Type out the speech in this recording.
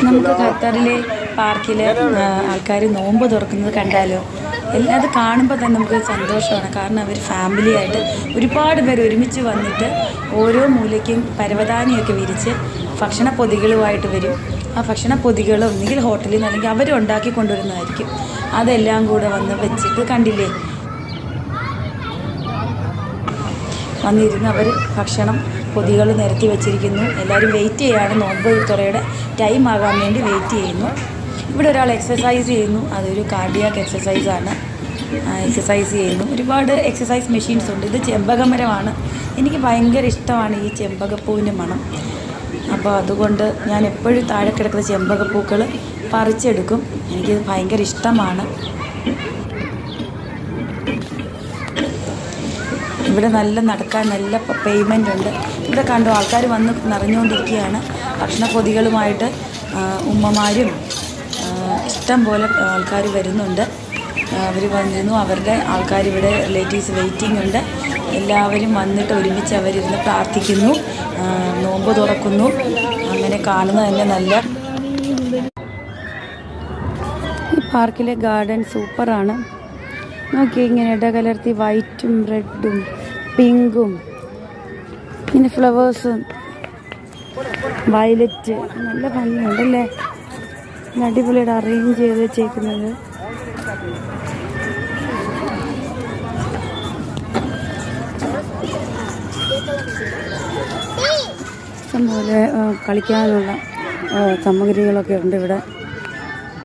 നമുക്ക് ഖത്തറിലെ പാർക്കിൽ ആൾക്കാർ നോമ്പ് തുറക്കുന്നത് കണ്ടാലോ? അത് കാണുമ്പോൾ തന്നെ നമുക്ക് സന്തോഷമാണ്. കാരണം അവർ ഫാമിലിയായിട്ട് ഒരുപാട് പേർ ഒരുമിച്ച് വന്നിട്ട് ഓരോ മൂലയ്ക്കും പരവതാനിയൊക്കെ വിരിച്ച് ഭക്ഷണ പൊതികളുമായിട്ട് വരും. ആ ഭക്ഷണ പൊതികൾ ഒന്നുകിൽ ഹോട്ടലിൽ നിന്ന് അല്ലെങ്കിൽ അവർ ഉണ്ടാക്കി കൊണ്ടുവരുന്നതായിരിക്കും. അതെല്ലാം കൂടെ വന്ന് വെച്ചിട്ട് കണ്ടില്ലേ, വന്നിരുന്ന് അവർ ഭക്ഷണം പൊതികൾ നിരത്തി വെച്ചിരിക്കുന്നു. എല്ലാവരും വെയിറ്റ് ചെയ്യുകയാണ്, നോമ്പ് തുറയുടെ ടൈം ആകാൻ വേണ്ടി വെയിറ്റ് ചെയ്യുന്നു. ഇവിടെ ഒരാൾ എക്സസൈസ് ചെയ്യുന്നു, അതൊരു കാർഡിയാക്ക് എക്സസൈസാണ്. എക്സസൈസ് ചെയ്യുന്നു. ഒരുപാട് എക്സസൈസ് മെഷീൻസ് ഉണ്ട്. ഇത് ചെമ്പകമരമാണ്. എനിക്ക് ഭയങ്കര ഇഷ്ടമാണ് ഈ ചെമ്പകപ്പൂവിൻ്റെ മണം. അപ്പോൾ അതുകൊണ്ട് ഞാൻ എപ്പോഴും താഴെ കിടക്കുന്ന ചെമ്പകപ്പൂക്കൾ പറിച്ചെടുക്കും. എനിക്കിത് ഭയങ്കര ഇഷ്ടമാണ്. ഇവിടെ നടക്കാൻ നല്ല പേയ്മെൻ്റ് ഉണ്ട്. ഇവിടെ കണ്ടു ആൾക്കാർ വന്ന് നിറഞ്ഞുകൊണ്ടിരിക്കുകയാണ്. ഭക്ഷണ പൊതികളുമായിട്ട് ഉമ്മമാരും ഇഷ്ടം പോലെ ആൾക്കാർ വരുന്നുണ്ട്. അവർ വന്നിരുന്നു. അവരുടെ ആൾക്കാർ ഇവിടെ റിലേറ്റീവ്സ് വെയിറ്റിംഗ് ഉണ്ട്. എല്ലാവരും വന്നിട്ട് ഒരുമിച്ച് അവരിരുന്ന് പ്രാർത്ഥിക്കുന്നു, നോമ്പ് തുറക്കുന്നു. അങ്ങനെ കാണുന്നത് തന്നെ നല്ല. ഈ പാർക്കിലെ ഗാർഡൻ സൂപ്പറാണ്. നോക്കി, ഇങ്ങനെ ഇടകലർത്തി വൈറ്റും റെഡും പിങ്കും ഇങ്ങനെ ഫ്ലവേഴ്സും വയലറ്റ് നല്ല ഭംഗിയുണ്ടല്ലേ. അടിപൊളിയായിട്ട് അറേഞ്ച് ചെയ്ത് വെച്ചേക്കുന്നത്. ഇഷ്ടംപോലെ കളിക്കാനുള്ള സാമഗ്രികളൊക്കെ ഉണ്ട് ഇവിടെ.